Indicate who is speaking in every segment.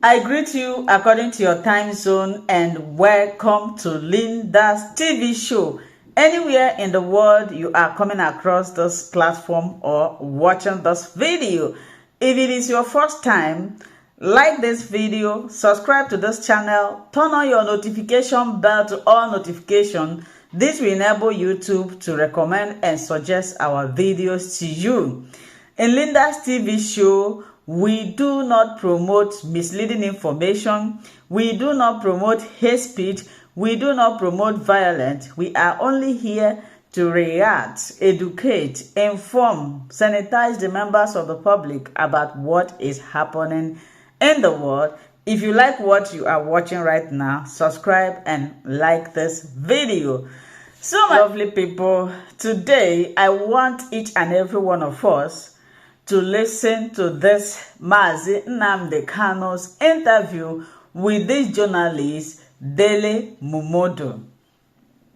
Speaker 1: I greet you according to your time zone and welcome to Linda's TV show. Anywhere in the world you are coming across this platform or watching this video. If it is your first time, like this video, subscribe to this channel, turn on your notification bell to all notifications. This will enable YouTube to recommend and suggest our videos to you. In Linda's TV show, we do not promote misleading information. We do not promote hate speech. We do not promote violence. We are only here to react, educate, inform, sanitize the members of the public about what is happening in the world. If you like what you are watching right now, subscribe and like this video. So my lovely people, today I want each and every one of us to listen to this Nnamdi Kanu'S interview with this journalist, Dele Momodu.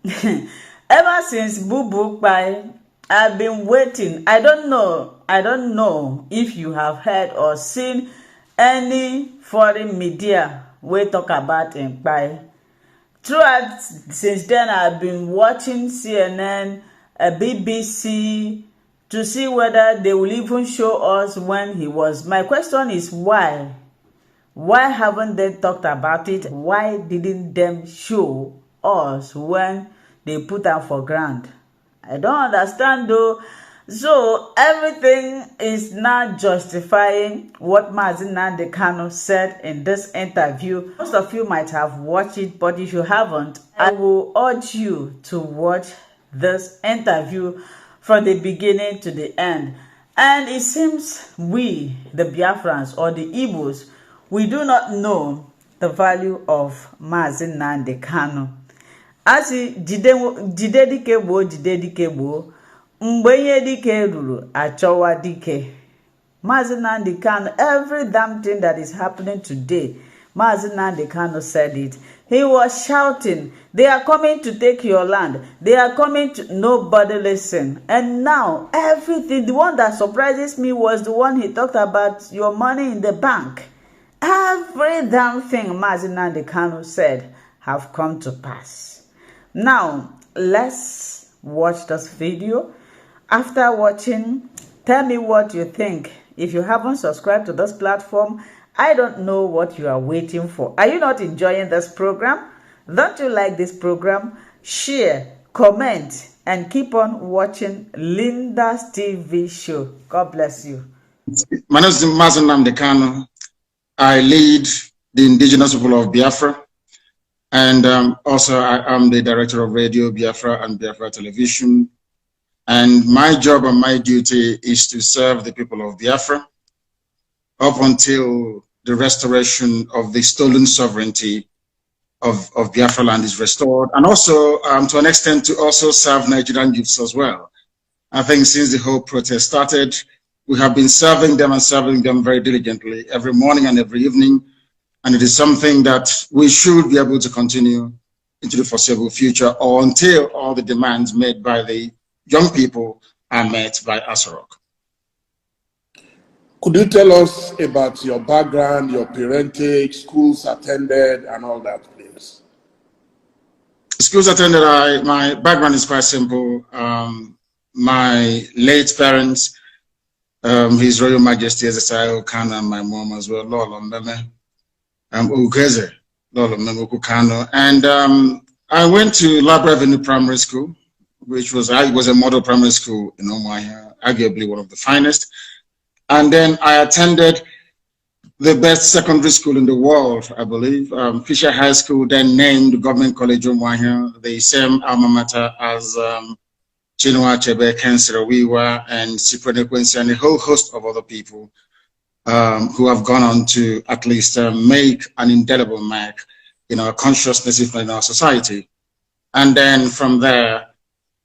Speaker 1: Ever since Bubu Pai, I've been waiting. I don't know if you have heard or seen any foreign media we talk about in Pai. Throughout, since then, I've been watching CNN, BBC, to see whether they will even show us when he was. My question is why? Why haven't they talked about it? Why didn't them show us when they put am for ground? I don't understand though. So everything is now justifying what Nnamdi Kanu said in this interview. Most of you might have watched it, but if you haven't, I will urge you to watch this interview from the beginning to the end. And it seems we, the Biafrans or the Igbos, we do not know the value of Nnamdi Kanu. As jide dike gbo, mgbe ihe dike ruru achọwa dike. Nnamdi Kanu, every damn thing that is happening today, Nnamdi Kanu said it. He was shouting, they are coming to take your land. They are coming to... Nobody listen. And now, everything, the one that surprises me was the one he talked about your money in the bank. Every damn thing Nnamdi Kanu said have come to pass. Now, let's watch this video. After watching, tell me what you think. If you haven't subscribed to this platform, I don't know what you are waiting for. Are you not enjoying this program? Don't you like this program? Share, comment, and keep on watching Linda's TV show. God bless you.
Speaker 2: My name is Nnamdi Kanu. I lead the indigenous people of Biafra. And also I am the director of Radio Biafra and Biafra Television. And my job and my duty is to serve the people of Biafra up until the restoration of the stolen sovereignty of Biafra land is restored, and also to an extent to also serve Nigerian youths as well. I think since the whole protest started, we have been serving them very diligently every morning and every evening, and it is something that we should be able to continue into the foreseeable future or until all the demands made by the young people are met by SH0CK.
Speaker 3: Could you tell us about your background, your parentage, schools attended, and all that, please?
Speaker 2: Schools attended, my background is quite simple. My late parents, His Royal Majesty SH0CK and my mom as well, Lolo Mbeme, Ugeze, Lolo Mbeme Kukano. And I went to Lab Avenue Primary School, which was a model primary school in Umuahia, arguably one of the finest. And then I attended the best secondary school in the world, I believe, Fisher High School, then named Government College Umuahia, the same alma mater as Chinua Achebe, Ken Saro-Wiwa, and Cyprian Ekwensi, and a whole host of other people who have gone on to at least make an indelible mark in our consciousness, if not in our society. And then from there,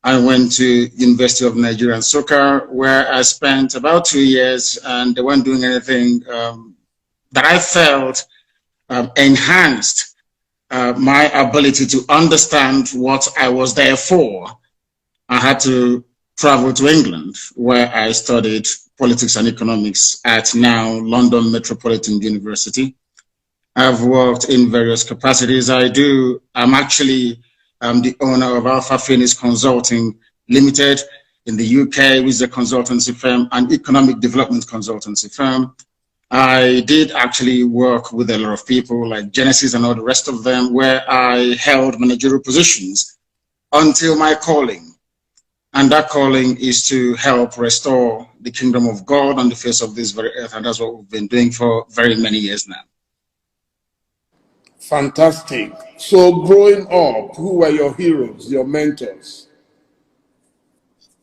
Speaker 2: I went to University of Nigerian SH0CK, where I spent about 2 years, and they weren't doing anything that I felt enhanced my ability to understand what I was there for. I had to travel to England, where I studied politics and economics at now London Metropolitan University. I've worked in various capacities. I'm actually the owner of Alpha Phoenix Consulting Limited in the UK, which is a consultancy firm, an economic development consultancy firm. I did actually work with a lot of people like Genesis and all the rest of them, where I held managerial positions until my calling. And that calling is to help restore the kingdom of God on the face of this very earth. And that's what we've been doing for very many years now.
Speaker 3: Fantastic. So growing up, who were your heroes, your mentors?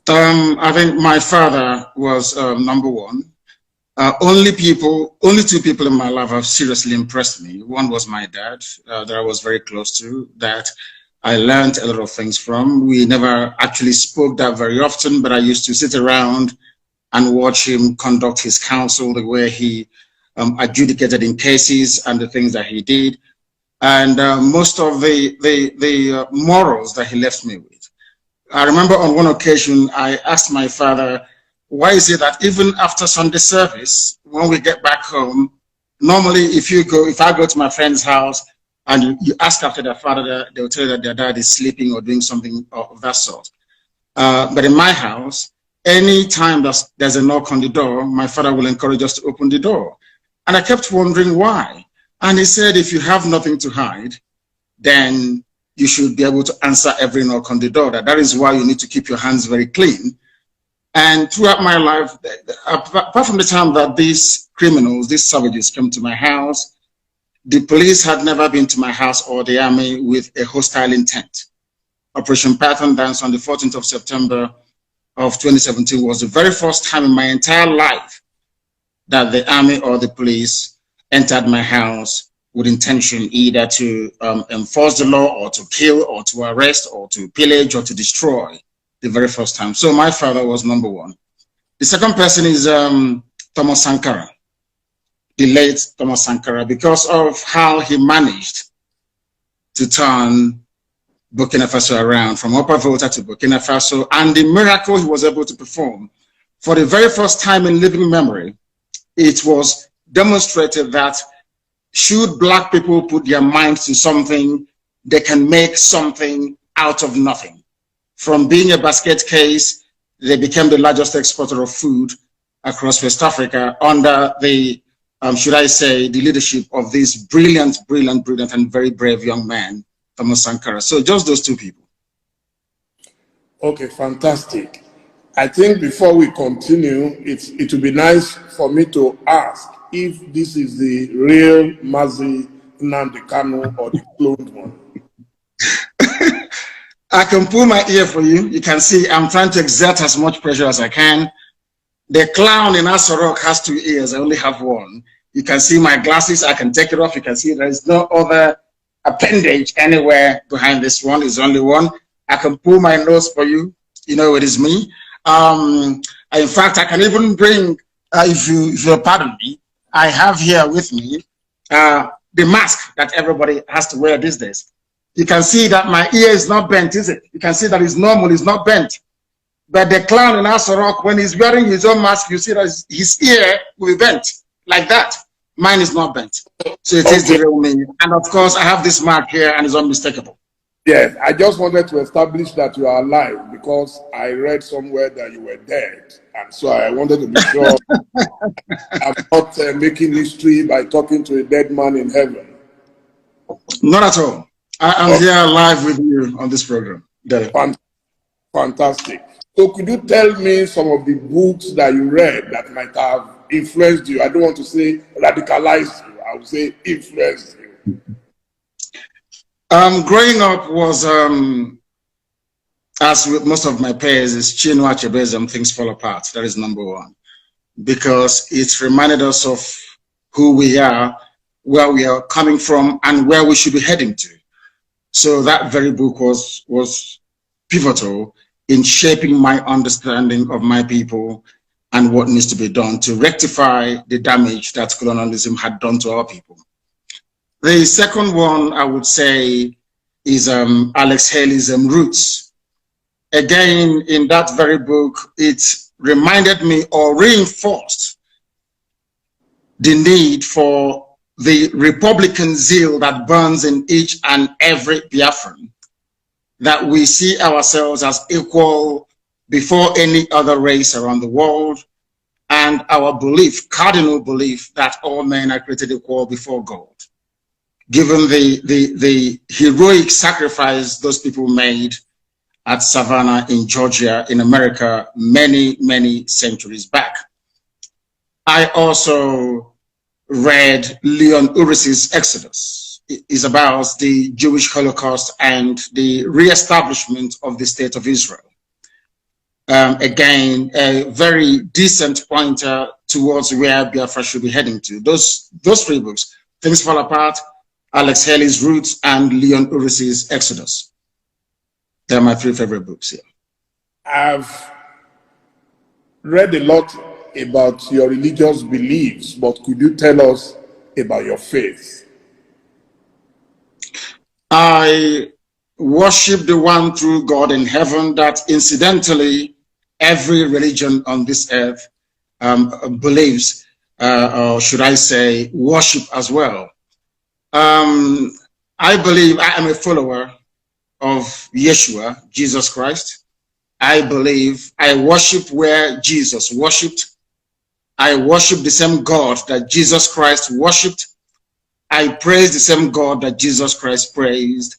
Speaker 2: I think my father was number one. Only two people in my life have seriously impressed me. One was my dad, that I was very close to, that I learned a lot of things from. We never actually spoke that very often, but I used to sit around and watch him conduct his counsel, the way he adjudicated in cases and the things that he did. And most of the morals that he left me with. I remember on one occasion, I asked my father, why is it that even after Sunday service, when we get back home, normally if I go to my friend's house and you ask after their father, they'll tell you that their dad is sleeping or doing something of that sort. But in my house, any time there's a knock on the door, my father will encourage us to open the door. And I kept wondering why. And he said, if you have nothing to hide, then you should be able to answer every knock on the door. That is why you need to keep your hands very clean. And throughout my life, apart from the time that these criminals, these savages came to my house, the police had never been to my house or the army with a hostile intent. Operation Python Dance on the 14th of September of 2017 was the very first time in my entire life that the army or the police entered my house with intention either to enforce the law or to kill or to arrest or to pillage or to destroy, the very first time. So my father was number one. The second person is Thomas Sankara, the late Thomas Sankara, because of how he managed to turn Burkina Faso around from Upper Volta to Burkina Faso, and the miracle he was able to perform. For the very first time in living memory, it was demonstrated that should Black people put their minds to something, they can make something out of nothing. From being a basket case, they became the largest exporter of food across West Africa under the, should I say, the leadership of this brilliant and very brave young man, Thomas Sankara. So just those two people.
Speaker 3: Okay, fantastic. I think before we continue, it would be nice for me to ask if this is the real Mazi Nnamdi Kanu or the cloned one.
Speaker 2: I can pull my ear for you. You can see I'm trying to exert as much pressure as I can. The clown in SH0CK has 2 ears. I only have 1. You can see my glasses. I can take it off. You can see there is no other appendage anywhere behind this one. There's only one. I can pull my nose for you. You know it is me. In fact, I can even bring, if you'll pardon me, I have here with me the mask that everybody has to wear these days. You can see that my ear is not bent, is it? You can see that it's normal, it's not bent. But the clown in SH0CK, when he's wearing his own mask, you see that his ear will be bent like that. Mine is not bent. So it is the real me. And of course, I have this mark here and it's unmistakable.
Speaker 3: Yes, I just wanted to establish that you are alive because I read somewhere that you were dead. And so I wanted to be sure I'm not making history by talking to a dead man in heaven.
Speaker 2: Not at all. I am here live with you on this program.
Speaker 3: Fantastic. So could you tell me some of the books that you read that might have influenced you? I don't want to say radicalized you. I would say influenced you.
Speaker 2: Growing up was, as with most of my peers, is Chinua Achebe's Things Fall Apart. That is number 1. Because it reminded us of who we are, where we are coming from, and where we should be heading to. So that very book was pivotal in shaping my understanding of my people and what needs to be done to rectify the damage that colonialism had done to our people. The second one I would say is Alex Haley's Roots. Again, in that very book, it reminded me or reinforced the need for the Republican zeal that burns in each and every Biafran, that we see ourselves as equal before any other race around the world, and our belief, cardinal belief, that all men are created equal before God. Given the heroic sacrifice those people made at Savannah in Georgia, in America, many, many centuries back. I also read Leon Uris's Exodus. It is about the Jewish Holocaust and the reestablishment of the State of Israel. Again, a very decent pointer towards where Biafra should be heading to. Those three books, Things Fall Apart, Alex Haley's Roots, and Leon Uris's Exodus. They're my three favorite books here.
Speaker 3: I've read a lot about your religious beliefs, but could you tell us about your faith?
Speaker 2: I worship the one true God in heaven that incidentally every religion on this earth believes, or should I say, worship as well. I believe I am a follower of Yeshua, Jesus Christ. I believe I worship where Jesus worshipped. I worship the same God that Jesus Christ worshipped. I praise the same God that Jesus Christ praised.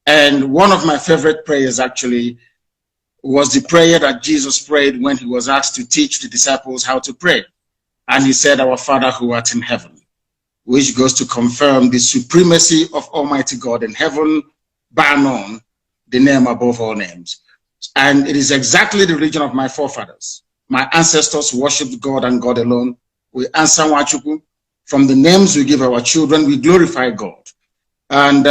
Speaker 2: And one of my favorite prayers actually was the prayer that Jesus prayed when he was asked to teach the disciples how to pray. And he said, "Our Father who art in heaven," which goes to confirm the supremacy of Almighty God in heaven, bar none, the name above all names. And it is exactly the religion of my forefathers. My ancestors worshipped God and God alone. We answer Wachuku. From the names we give our children, we glorify God. And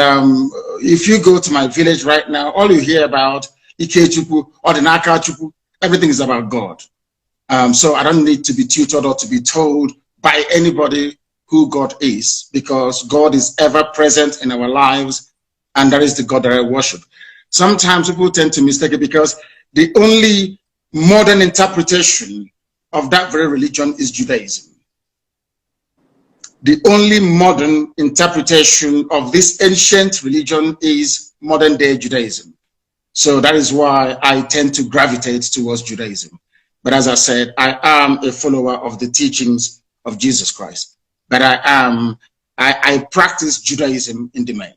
Speaker 2: if you go to my village right now, all you hear about Ikechuku or the Nakachuku, everything is about God. So I don't need to be tutored or to be told by anybody who God is, because God is ever present in our lives, and that is the God that I worship. Sometimes people tend to mistake it because the only modern interpretation of that very religion is Judaism. The only modern interpretation of this ancient religion is modern day Judaism. So that is why I tend to gravitate towards Judaism. But as I said, I am a follower of the teachings of Jesus Christ. But I practice Judaism in the main.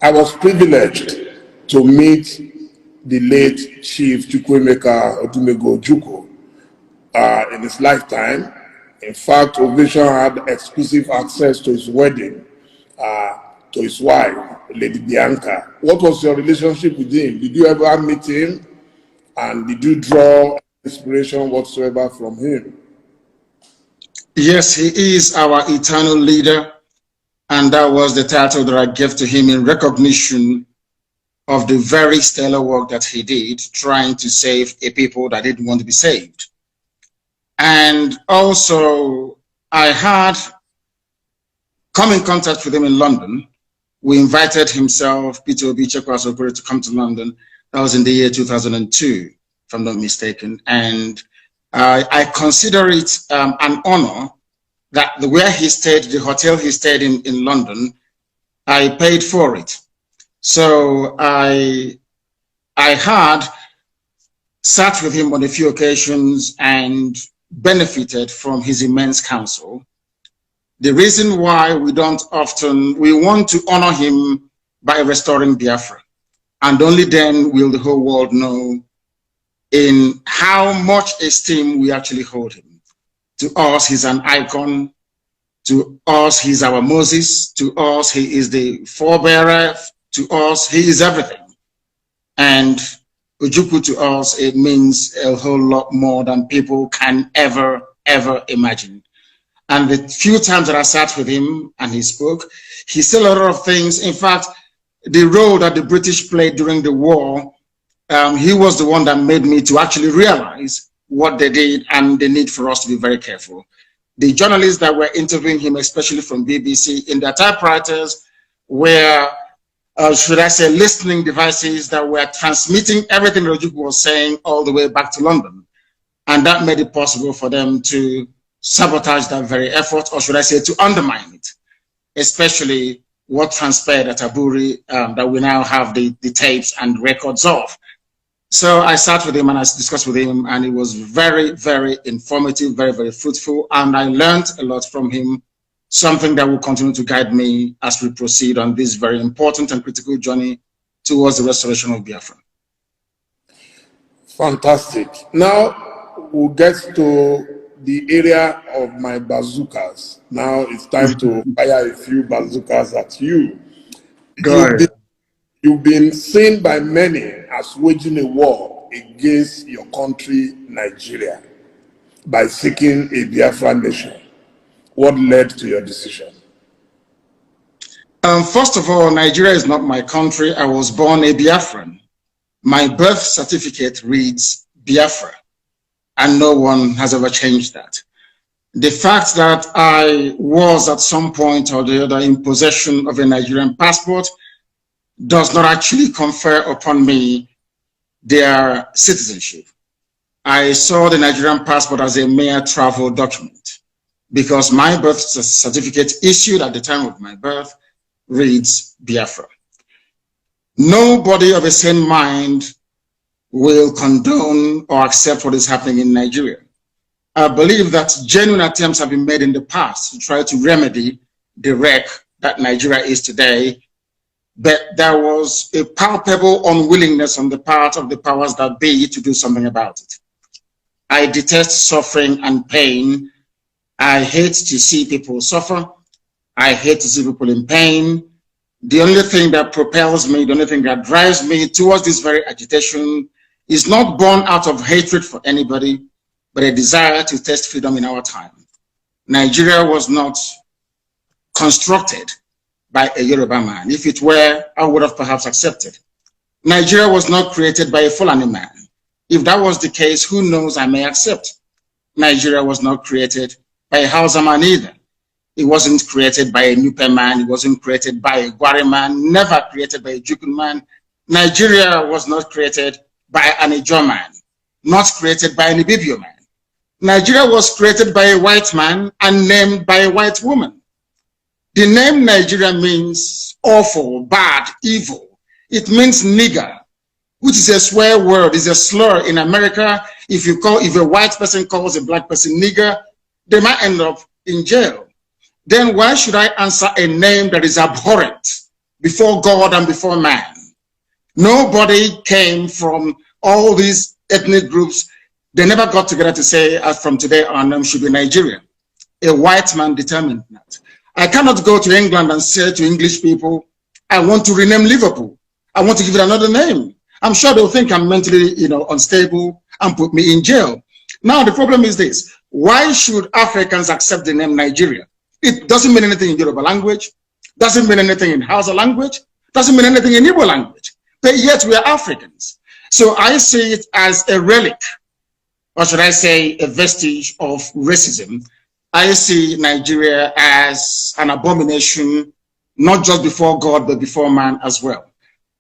Speaker 3: I was privileged to meet the late Chief Chukwuemeka Odumego Ojukwu in his lifetime. In fact, Ovation had exclusive access to his wedding, to his wife, Lady Bianca. What was your relationship with him? Did you ever meet him? And did you draw inspiration whatsoever from him?
Speaker 2: Yes, he is our eternal leader. And that was the title that I gave to him in recognition of the very stellar work that he did, trying to save a people that didn't want to be saved. And also, I had come in contact with him in London. We invited himself, Peter Obi Chekwas Okoro, to come to London. That was in the year 2002, if I'm not mistaken. And I consider it an honor that where he stayed, the hotel he stayed in London, I paid for it. So I had sat with him on a few occasions and benefited from his immense counsel. The reason why we want to honor him by restoring Biafra. And only then will the whole world know in how much esteem we actually hold him. To us, he's an icon. To us, he's our Moses. To us, he is the forebearer. To us, he is everything. And Ojukwu to us, it means a whole lot more than people can ever imagine. And the few times that I sat with him and he spoke, he said a lot of things. In fact, the role that the British played during the war, he was the one that made me to actually realize what they did and the need for us to be very careful. The journalists that were interviewing him, especially from BBC, in their typewriters were, should I say, listening devices that were transmitting everything Ojukwu was saying all the way back to London. And that made it possible for them to sabotage that very effort, or should I say to undermine it, especially what transpired at Aburi, that we now have the tapes and records of. So I sat with him and I discussed with him, and it was very, very informative, very, very fruitful. And I learned a lot from him, something that will continue to guide me as we proceed on this very important and critical journey towards the restoration of Biafra.
Speaker 3: Fantastic. Now we'll get to the area of my bazookas. Now it's time to fire a few bazookas at you. You've been seen by many as waging a war against your country, Nigeria, by seeking a Biafra nation. What led to your decision?
Speaker 2: First of all, Nigeria is not my country. I was born a Biafran. My birth certificate reads Biafra, and no one has ever changed that. The fact that I was at some point or the other in possession of a Nigerian passport does not actually confer upon me their citizenship. I saw the Nigerian passport as a mere travel document because my birth certificate issued at the time of my birth reads Biafra. Nobody of a sane mind will condone or accept what is happening in Nigeria. I believe that genuine attempts have been made in the past to try to remedy the wreck that Nigeria is today, but there was a palpable unwillingness on the part of the powers that be to do something about it. I detest suffering and pain. I hate to see people suffer. I hate to see people in pain. The only thing that propels me, the only thing that drives me towards this very agitation is not born out of hatred for anybody, but a desire to test freedom in our time. Nigeria was not constructed by a Yoruba man. If it were, I would have perhaps accepted. Nigeria was not created by a Fulani man. If that was the case, who knows, I may accept. Nigeria was not created by a Hausa man either. It wasn't created by a Nupe man. It wasn't created by a Gwari man, never created by a Jukun man. Nigeria was not created by an Ijaw man, not created by an Ibibio man. Nigeria was created by a white man and named by a white woman. The name Nigeria means awful, bad, evil. It means nigger, which is a swear word, is a slur in America. If a white person calls a black person nigger, they might end up in jail. Then why should I answer a name that is abhorrent before God and before man? Nobody came from all these ethnic groups. They never got together to say, from today our name should be Nigeria. A white man determined that. I cannot go to England and say to English people, I want to rename Liverpool. I want to give it another name. I'm sure they'll think I'm mentally, unstable and put me in jail. Now, the problem is this. Why should Africans accept the name Nigeria? It doesn't mean anything in Yoruba language, doesn't mean anything in Hausa language, doesn't mean anything in Igbo language, but yet we are Africans. So I see it as a relic, or should I say a vestige of racism. I see Nigeria as an abomination, not just before God, but before man as well.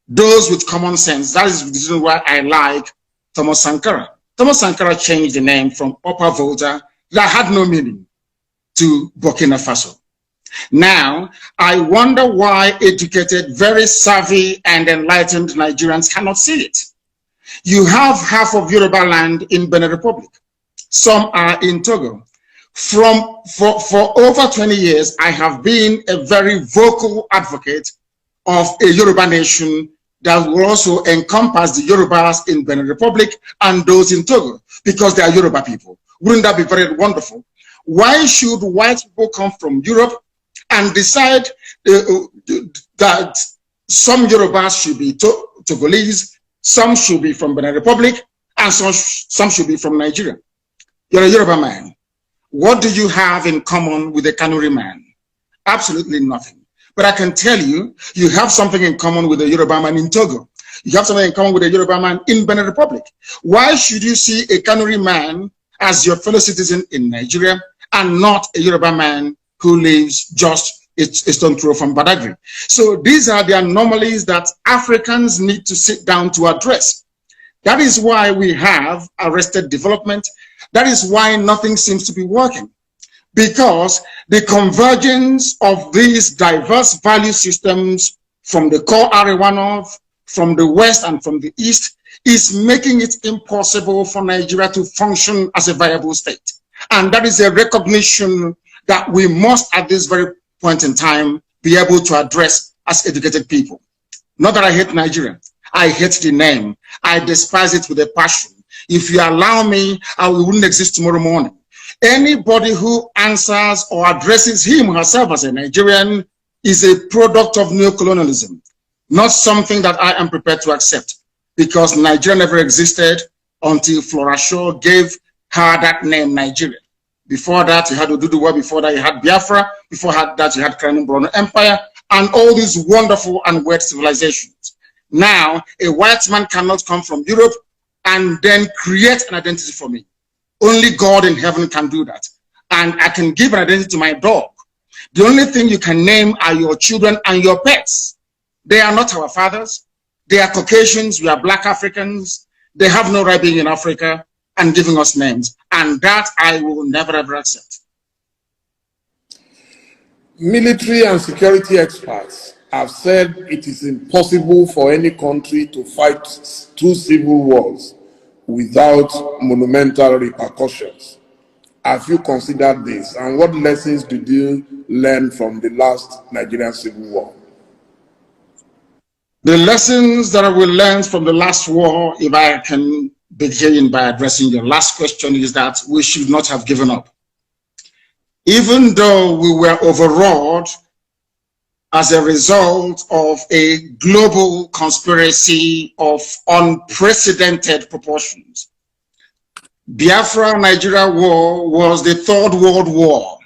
Speaker 2: Those with common sense, that is the reason why I like Thomas Sankara. Thomas Sankara changed the name from Upper Volta that had no meaning to Burkina Faso. Now, I wonder why educated, very savvy and enlightened Nigerians cannot see it. You have half of Yoruba land in Benin Republic. Some are in Togo. For over 20 years, I have been a very vocal advocate of a Yoruba nation that will also encompass the Yorubas in Benin Republic and those in Togo, because they are Yoruba people. Wouldn't that be very wonderful? Why should white people come from Europe and decide that some Yorubas should be Togolese, some should be from Benin Republic, and some should be from Nigeria? You're a Yoruba man. What do you have in common with a Kanu'S man? Absolutely nothing. But I can tell you, you have something in common with a Yoruba man in Togo. You have something in common with a Yoruba man in Benin Republic. Why should you see a Kanu'S man as your fellow citizen in Nigeria and not a Yoruba man who lives just a stone throw from Badagry? So these are the anomalies that Africans need to sit down to address. That is why we have arrested development. That is why nothing seems to be working. because the convergence of these diverse value systems from the core Arewa North, from the West and from the East is making it impossible for Nigeria to function as a viable state. And that is a recognition that we must, at this very point in time, be able to address as educated people. Not that I hate Nigeria. I hate the name. I despise it with a passion. If you allow me, I wouldn't exist tomorrow morning. Anybody who answers or addresses him or herself as a Nigerian is a product of neocolonialism, not something that I am prepared to accept, because Nigeria never existed until Flora Shaw gave her that name, Nigeria. Before that, you had Oduduwa. Before that, you had Biafra. Before that, you had Kanu'S Empire, and all these wonderful and weird civilizations. Now, a white man cannot come from Europe and then create an identity for me. Only God in heaven can do that. And I can give an identity to my dog. The only thing you can name are your children and your pets. They are not our fathers. They are Caucasians. We are Black Africans. They have no right being in Africa and giving us names. And that I will never, ever accept.
Speaker 3: Military and security experts have said it is impossible for any country to fight 2 civil wars without monumental repercussions. Have you considered this? And what lessons did you learn from the last Nigerian civil war?
Speaker 2: The lessons that I will learn from the last war, if I can begin by addressing your last question, is that we should not have given up. Even though we were overawed as a result of a global conspiracy of unprecedented proportions, Biafra-Nigeria war was the Third World War.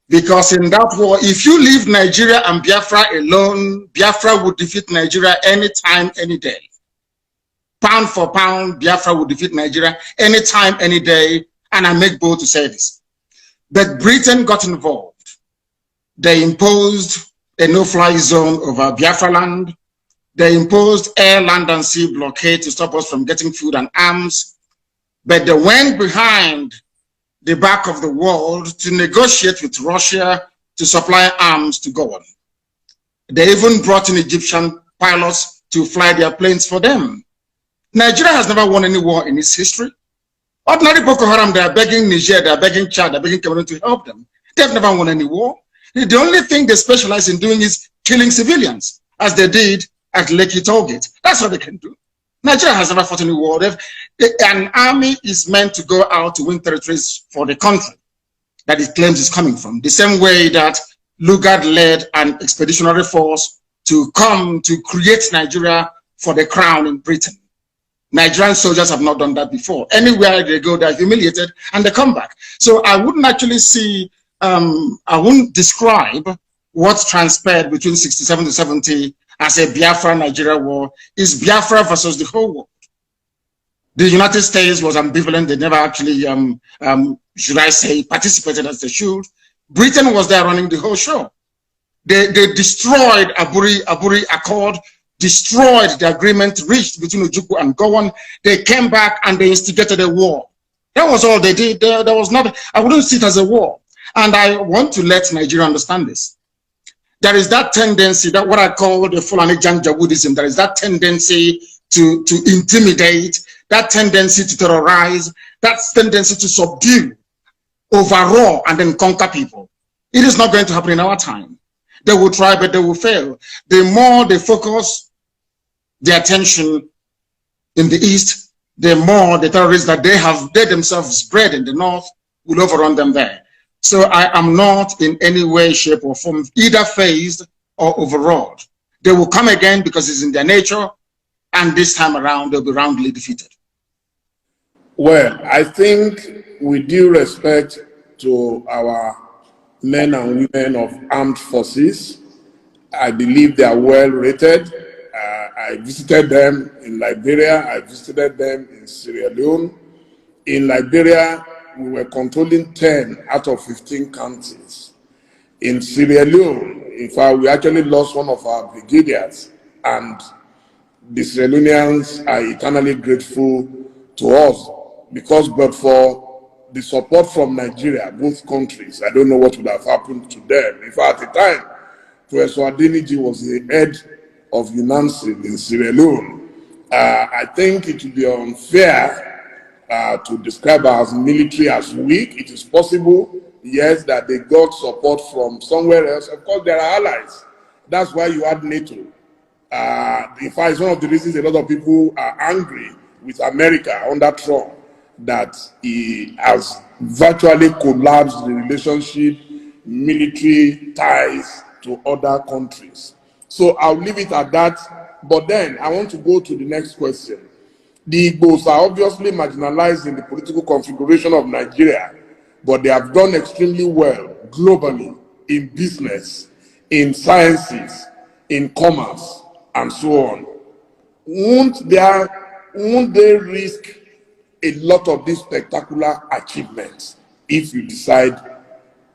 Speaker 2: Because in that war, if you leave Nigeria and Biafra alone, Biafra would defeat Nigeria anytime, any day. Pound for pound, Biafra would defeat Nigeria anytime, any day. And I make bold to say this. But Britain got involved. They imposed a no-fly zone over Biafra land. They imposed air, land, and sea blockade to stop us from getting food and arms. But they went behind the back of the world to negotiate with Russia to supply arms to go on. They even brought in Egyptian pilots to fly their planes for them. Nigeria has never won any war in its history. Ordinary Boko Haram, they are begging Niger, they are begging Chad, they are begging Cameroon to help them. They've never won any war. The only thing they specialize in doing is killing civilians, as they did at Lekki Tollgate. That's what they can do. Nigeria has never fought any war. An army is meant to go out to win territories for the country that it claims is coming from. The same way that Lugard led an expeditionary force to come to create Nigeria for the crown in Britain. Nigerian soldiers have not done that before. Anywhere they go, they're humiliated and they come back. So I wouldn't actually see, I wouldn't describe what transpired between 67 to 70 as a Biafra-Nigeria war. Is Biafra versus the whole world. The United States was ambivalent. They never actually, should I say, participated as they should. Britain was there running the whole show. They destroyed Aburi Accord, destroyed the agreement reached between Ojukwu and Gowon. They came back and they instigated a war. That was all they did. There was not, I wouldn't see it as a war. And I want to let Nigeria understand this. There is that tendency, that what I call the Fulani Janjaweedism, there is that tendency to intimidate, that tendency to terrorize, that tendency to subdue, overrule, and then conquer people. It is not going to happen in our time. They will try, but they will fail. The more they focus their attention in the East, the more the terrorists that they themselves bred in the North will overrun them there. So I am not in any way, shape, or form either phased or overawed. They will come again because it's in their nature, and this time around they'll be roundly defeated.
Speaker 3: Well, I think with due respect to our men and women of armed forces, I believe they are well rated. I visited them in Liberia. I visited them in Sierra Leone. In Liberia, we were controlling 10 out of 15 counties. In Sierra Leone, in fact, we actually lost one of our brigadiers, and the Sierra Leoneans are eternally grateful to us, because but for the support from Nigeria, both countries, I don't know what would have happened to them. In fact, at the time, Professor Adeniji was the head of UNAMSIL in Sierra Leone. I think it would be unfair to describe us as military as weak. It is possible, yes, that they got support from somewhere else. Of course, there are allies. That's why you had NATO. In fact, it's one of the reasons a lot of people are angry with America under Trump, that he has virtually collapsed the relationship, military ties to other countries. So I'll leave it at that. But then I want to go to the next question. The Igbos are obviously marginalized in the political configuration of Nigeria, but they have done extremely well globally in business, in sciences, in commerce, and so on. Won't they risk a lot of these spectacular achievements if you decide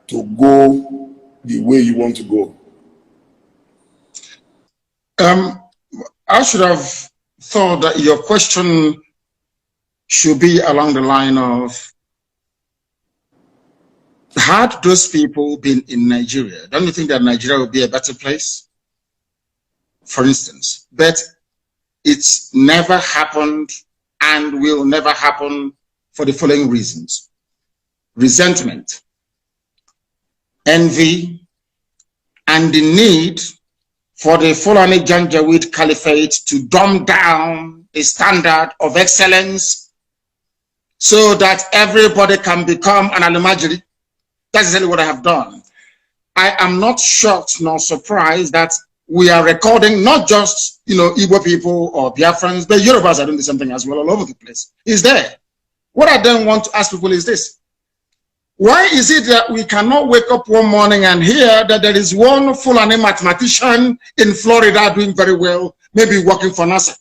Speaker 3: to go the way you want to go?
Speaker 2: I should have thought that your question should be along the line of, had those people been in Nigeria, don't you think that Nigeria would be a better place? For instance, but it's never happened and will never happen for the following reasons: resentment, envy, and the need for the Fulani Janjaweed Caliphate to dumb down the standard of excellence so that everybody can become an Alimajiri. That's exactly what I have done. I am not shocked nor surprised that we are recording not just, Igbo people or Biafrans, but Yorubas are doing the same thing as well all over the place. It's there. What I then want to ask people is this: why is it that we cannot wake up one morning and hear that there is one Fulani mathematician in Florida doing very well, maybe working for NASA?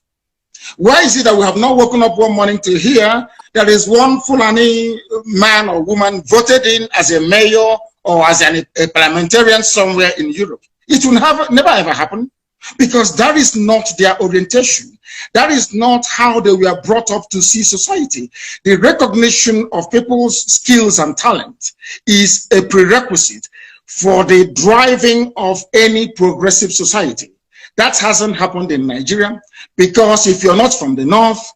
Speaker 2: Why is it that we have not woken up one morning to hear there is one Fulani man or woman voted in as a mayor or as a parliamentarian somewhere in Europe? It will never ever happen, because that is not their orientation. That is not how they were brought up to see society. The recognition of people's skills and talent is a prerequisite for the driving of any progressive society. That hasn't happened in Nigeria, because if you're not from the north,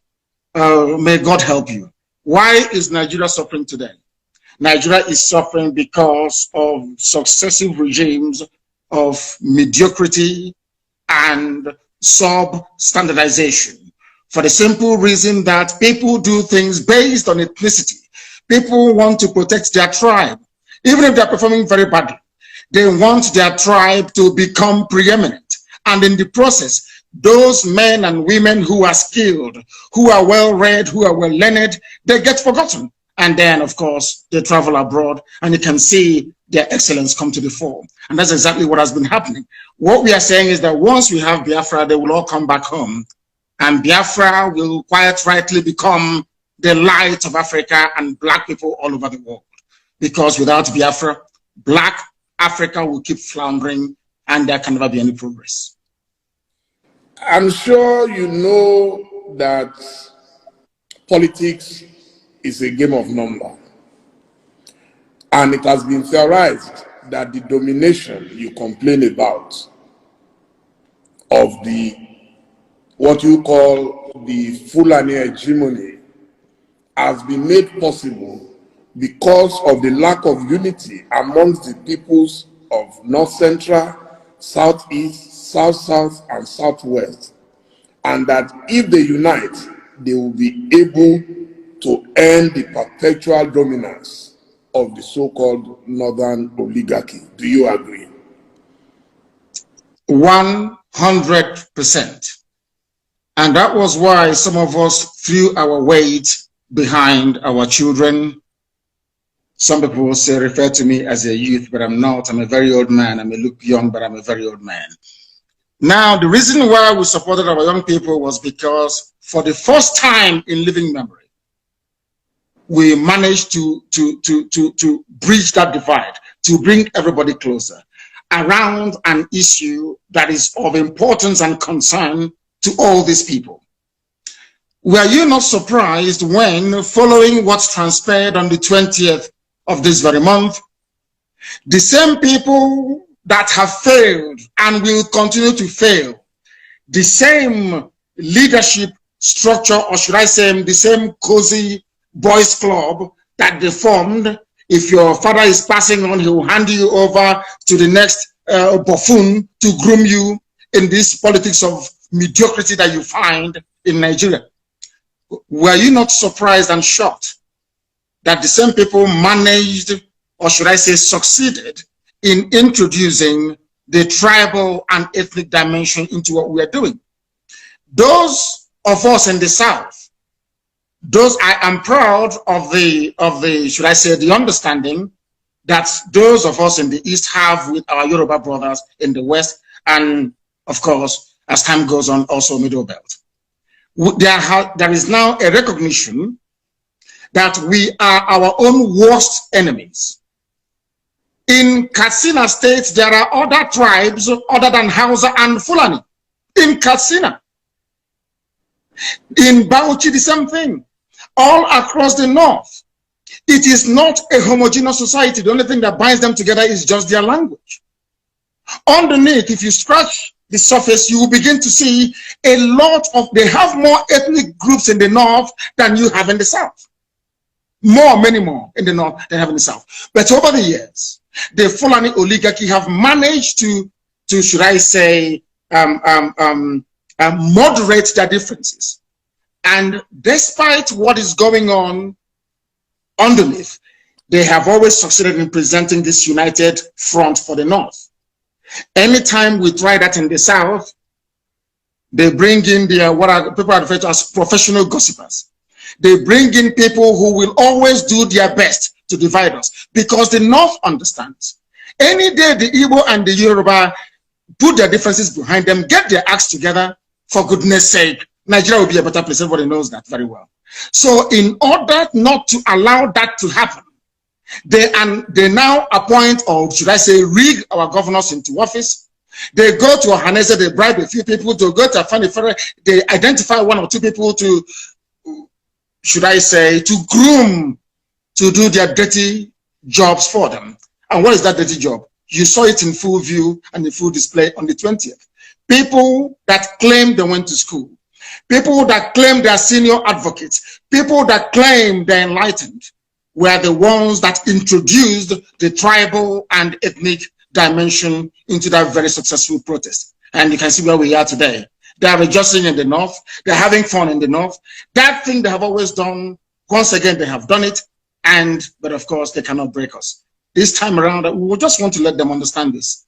Speaker 2: may God help you. Why is Nigeria suffering today? Nigeria is suffering because of successive regimes of mediocrity and sub-standardization, for the simple reason that people do things based on ethnicity. People want to protect their tribe. Even if they're performing very badly, they want their tribe to become preeminent. And in the process, those men and women who are skilled, who are well-read, who are well-learned, they get forgotten. And then, of course, they travel abroad, and you can see their excellence come to the fore. And that's exactly what has been happening. What we are saying is that once we have Biafra, they will all come back home. And Biafra will quite rightly become the light of Africa and black people all over the world. Because without Biafra, black Africa will keep floundering, and there can never be any progress.
Speaker 3: I'm sure you know that politics is a game of number. And it has been theorized that the domination you complain about of what you call the Fulani hegemony has been made possible because of the lack of unity amongst the peoples of North Central, Southeast, South-South, and Southwest. And that if they unite, they will be able to end the perpetual dominance of the so-called Northern oligarchy. Do you agree?
Speaker 2: 100%. And that was why some of us threw our weight behind our children. Some people will say, refer to me as a youth, but I'm not. I'm a very old man. I may look young, but I'm a very old man. Now, the reason why we supported our young people was because for the first time in living memory, we managed to bridge that divide, to bring everybody closer around an issue that is of importance and concern to all these people. Were you not surprised when, following what transpired on the 20th of this very month, the same people that have failed and will continue to fail, the same leadership structure, or should I say the same cozy boys club that they formed, if your father is passing on, he will hand you over to the next buffoon to groom you in this politics of mediocrity that you find in Nigeria. Were you not surprised and shocked that the same people managed, or should I say succeeded, in introducing the tribal and ethnic dimension into what we are doing? Those of us in the South, I am proud of the should I say the understanding that those of us in the East have with our Yoruba brothers in the West, and of course, as time goes on, also Middle Belt. There is now a recognition that we are our own worst enemies. In Katsina State, there are other tribes other than Hausa and Fulani. In Katsina. In Bauchi, the same thing. All across the north. It is not a homogeneous society. The only thing that binds them together is just their language. Underneath, if you scratch the surface, you will begin to see a lot of, they have more ethnic groups in the north than you have in the south. Many more in the north than have in the south. But over the years, the Fulani oligarchy have managed to should I say, moderate their differences. And despite what is going on underneath, they have always succeeded in presenting this united front for the north. Anytime we try that in the south, they bring in their, what people are referred to as professional gossipers. They bring in people who will always do their best to divide us, because the north understands. Any day the Igbo and the Yoruba put their differences behind them, get their acts together, for goodness sake, Nigeria will be a better place. Everybody knows that very well. So in order not to allow that to happen, they now appoint, or should I say rig our governors into office. They go to Ohanese, they bribe a few people to go to Afanifere, they identify one or two people to, should I say, to groom, to do their dirty jobs for them. And what is that dirty job? You saw it in full view and in full display on the 20th. People that claim they went to school, people that claim they are senior advocates, people that claim they're enlightened, were the ones that introduced the tribal and ethnic dimension into that very successful protest. And you can see where we are today. They are rejoicing in the north. They're having fun in the north. That thing they have always done, once again, they have done it. But of course, they cannot break us. This time around, we just want to let them understand this.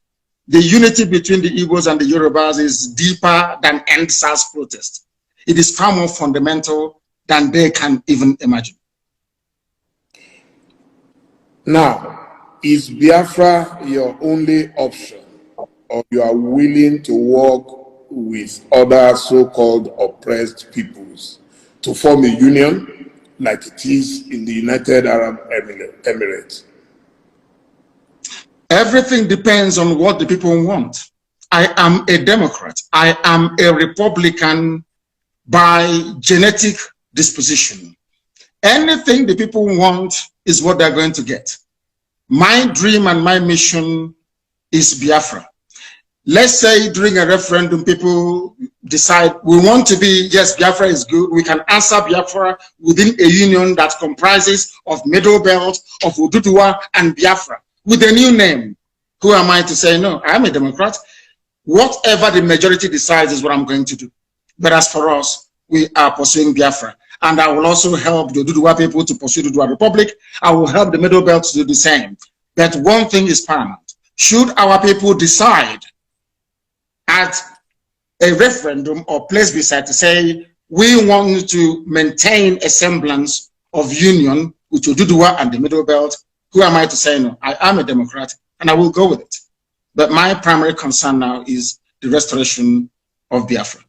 Speaker 2: The unity between the Igbos and the Yorubas is deeper than end-SARS protest. It is far more fundamental than they can even imagine.
Speaker 3: Now, is Biafra your only option, or you are willing to work with other so-called oppressed peoples to form a union like it is in the United Arab Emirates?
Speaker 2: Everything depends on what the people want. I am a Democrat. I am a Republican by genetic disposition. Anything the people want is what they're going to get. My dream and my mission is Biafra. Let's say during a referendum, people decide we want to be, yes, Biafra is good. We can answer Biafra within a union that comprises of Middle Belt, of Oduduwa and Biafra with a new name. Who am I to say no? I am a Democrat. Whatever the majority decides is what I'm going to do. But as for us, we are pursuing Biafra. And I will also help the Oduduwa people to pursue the Oduduwa Republic. I will help the Middle Belt to do the same. But one thing is paramount. Should our people decide at a referendum or plebiscite to say, we want to maintain a semblance of union with Oduduwa and the Middle Belt, who am I to say no? I am a Democrat and I will go with it. But my primary concern now is the restoration of Biafra.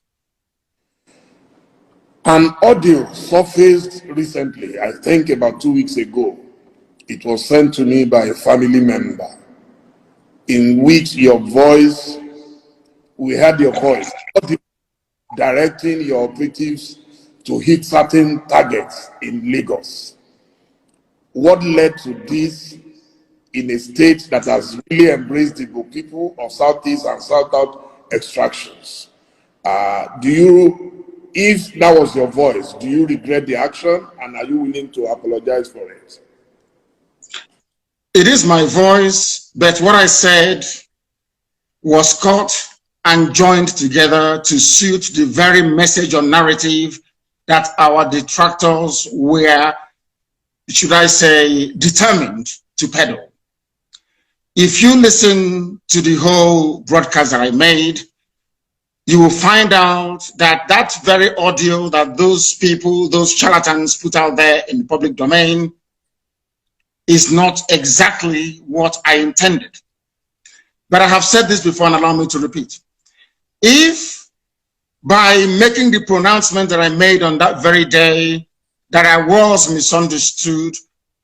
Speaker 3: An audio surfaced recently, I think about 2 weeks ago. It was sent to me by a family member, in which your voice, we heard your voice, directing your operatives to hit certain targets in Lagos. What led to this in a state that has really embraced the Igbo people of Southeast and South extractions? If that was your voice, do you regret the action, and are you willing to apologize for it?
Speaker 2: It is my voice, but what I said was cut and joined together to suit the very message or narrative that our detractors were, should I say, determined to peddle. If you listen to the whole broadcast that I made, you will find out that that very audio that those people, those charlatans put out there in the public domain is not exactly what I intended. But I have said this before and allow me to repeat. If by making the pronouncement that I made on that very day that I was misunderstood,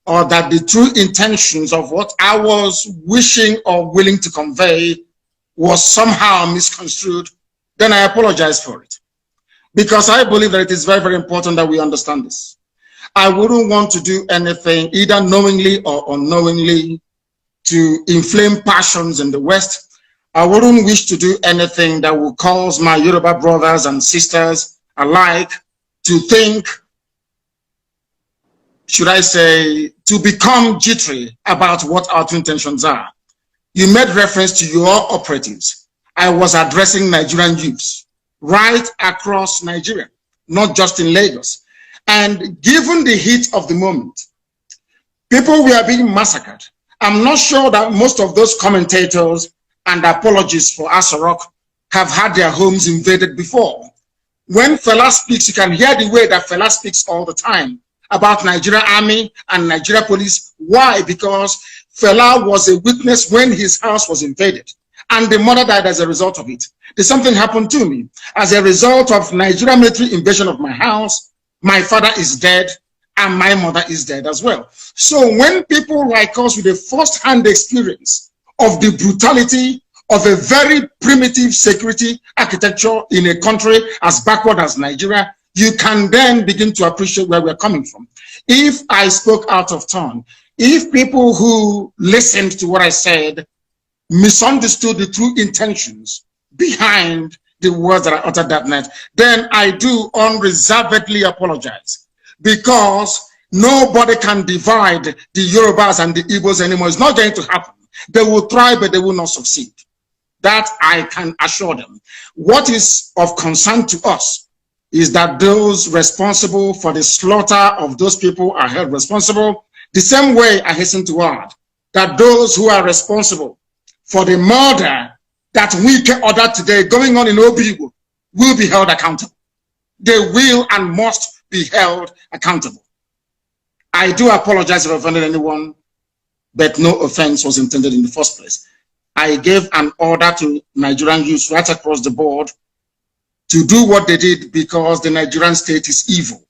Speaker 2: or that the true intentions of what I was wishing or willing to convey was somehow misconstrued, then I apologize for it. Because I believe that it is very, very important that we understand this. I wouldn't want to do anything, either knowingly or unknowingly, to inflame passions in the West. I wouldn't wish to do anything that would cause my Yoruba brothers and sisters alike to think, should I say, to become jittery about what our true intentions are. You made reference to your operatives. I was addressing Nigerian youths right across Nigeria, not just in Lagos. And given the heat of the moment, people were being massacred. I'm not sure that most of those commentators and apologists for SH0CK have had their homes invaded before. When Fela speaks, you can hear the way that Fela speaks all the time about Nigeria Army and Nigeria Police. Why? Because Fela was a witness when his house was invaded, and the mother died as a result of it. The something happened to me. As a result of Nigeria military invasion of my house, my father is dead, and my mother is dead as well. So when people like us with a first-hand experience of the brutality of a very primitive security architecture in a country as backward as Nigeria, you can then begin to appreciate where we're coming from. If I spoke out of turn, if people who listened to what I said misunderstood the true intentions behind the words that I uttered that night, then I do unreservedly apologize, because nobody can divide the Yorubas and the Igbos anymore. It's not going to happen. They will try, but they will not succeed. That I can assure them. What is of concern to us is that those responsible for the slaughter of those people are held responsible. The same way, I hasten to add that those who are responsible for the murder that we can order today going on in Obigo will be held accountable. They will and must be held accountable. I do apologize if I offended anyone, but no offense was intended in the first place. I gave an order to Nigerian youths right across the board to do what they did because the Nigerian state is evil.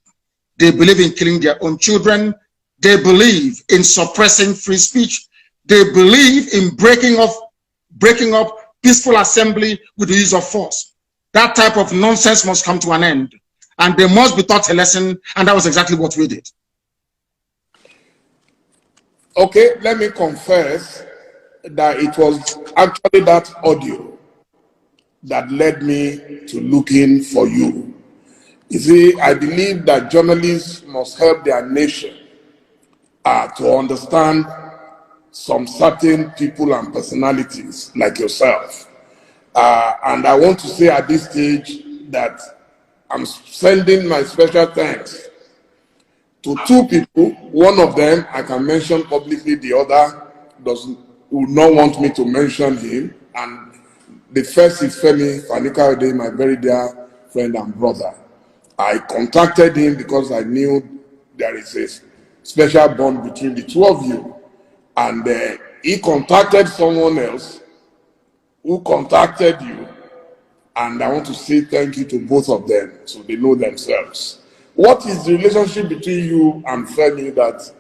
Speaker 2: They believe in killing their own children. They believe in suppressing free speech. They believe in breaking up peaceful assembly with the use of force. That type of nonsense must come to an end, and they must be taught a lesson, and that was exactly what we did.
Speaker 3: Okay, let me confess that it was actually that audio that led me to looking for you. You see, I believe that journalists must help their nation to understand some certain people and personalities like yourself. And I want to say at this stage that I'm sending my special thanks to two people. One of them I can mention publicly, the other would not want me to mention him. And the first is Femi Fanikaude, my very dear friend and brother. I contacted him because I knew there is a special bond between the two of you. And he contacted someone else who contacted you. And I want to say thank you to both of them so they know themselves. What is the relationship between you and Femi that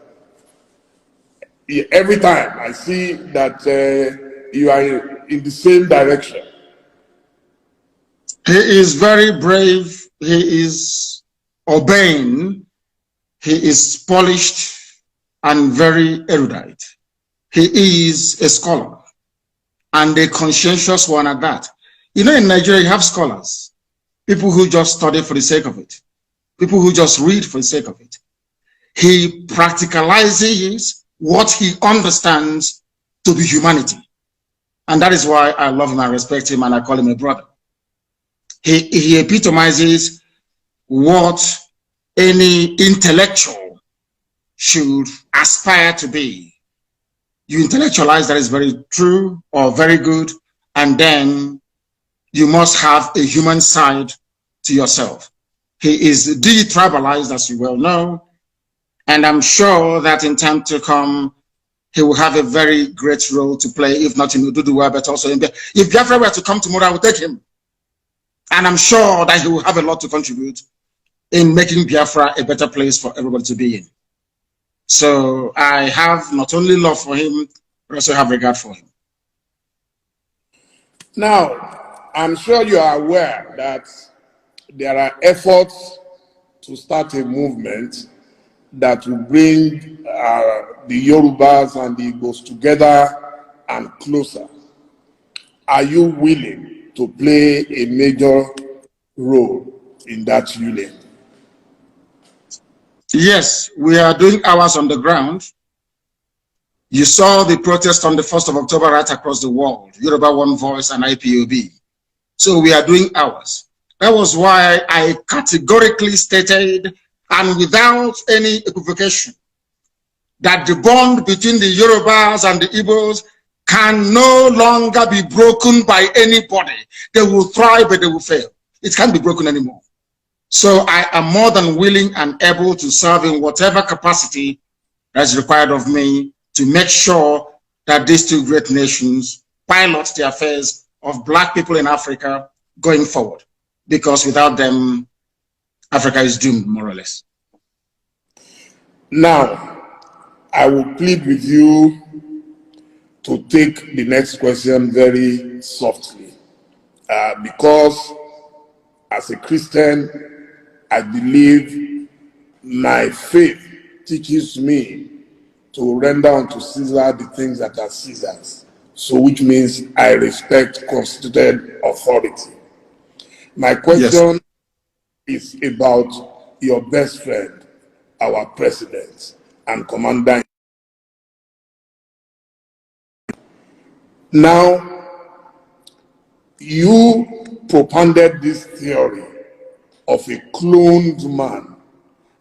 Speaker 3: every time I see that you are in the same direction?
Speaker 2: He is very brave. He is obeying. He is polished and very erudite. He is a scholar and a conscientious one at that. You know, in Nigeria, you have scholars, people who just study for the sake of it, people who just read for the sake of it. He practicalizes what he understands to be humanity. And that is why I love him and respect him and I call him a brother. He epitomizes what any intellectual should aspire to be. You intellectualize that is very true or very good, and then you must have a human side to yourself. He is de-tribalized, as you well know, and I'm sure that in time to come, he will have a very great role to play, if not in Ududuwa, but also in Biafra. If Biafra were to come tomorrow, I will take him. And I'm sure that he will have a lot to contribute in making Biafra a better place for everybody to be in. So I have not only love for him, but also have regard for him.
Speaker 3: Now, I'm sure you are aware that there are efforts to start a movement that will bring the Yorubas and the Igbos together and closer. Are you willing to play a major role in that union?
Speaker 2: Yes, we are doing ours on the ground. You saw the protest on the 1st of October right across the world, Yoruba One Voice and IPOB. So we are doing ours. That was why I categorically stated, and without any equivocation, that the bond between the Yorubas and the Igbos can no longer be broken by anybody. They will thrive, but they will fail. It can't be broken anymore. So I am more than willing and able to serve in whatever capacity that is required of me to make sure that these two great nations pilot the affairs of Black people in Africa going forward. Because without them, Africa is doomed, more or less.
Speaker 3: Now, I will plead with you to take the next question very softly. Because as a Christian, I believe my faith teaches me to render unto Caesar the things that are Caesar's. So which means I respect constituted authority. My question is about your best friend, our president and commander. Now, you propounded this theory of a cloned man,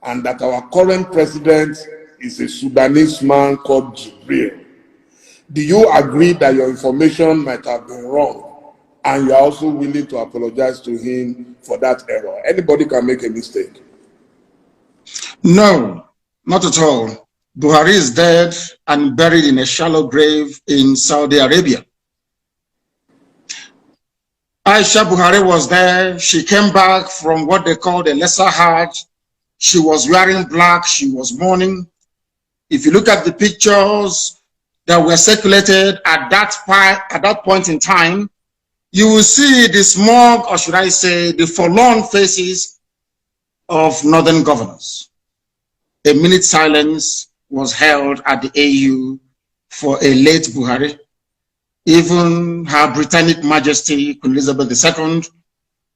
Speaker 3: and that our current president is a Sudanese man called Jibril. Do you agree that your information might have been wrong, and you are also willing to apologize to him for that error? Anybody can make a mistake.
Speaker 2: No, not at all. Buhari is dead and buried in a shallow grave in Saudi Arabia. Aisha Buhari was there. She came back from what they called a lesser Hajj. She was wearing black. She was mourning. If you look at the pictures that were circulated at that point in time, you will see the smug, or should I say, the forlorn faces of northern governors. A minute silence was held at the AU for a late Buhari. Even Her Britannic Majesty, Queen Elizabeth II,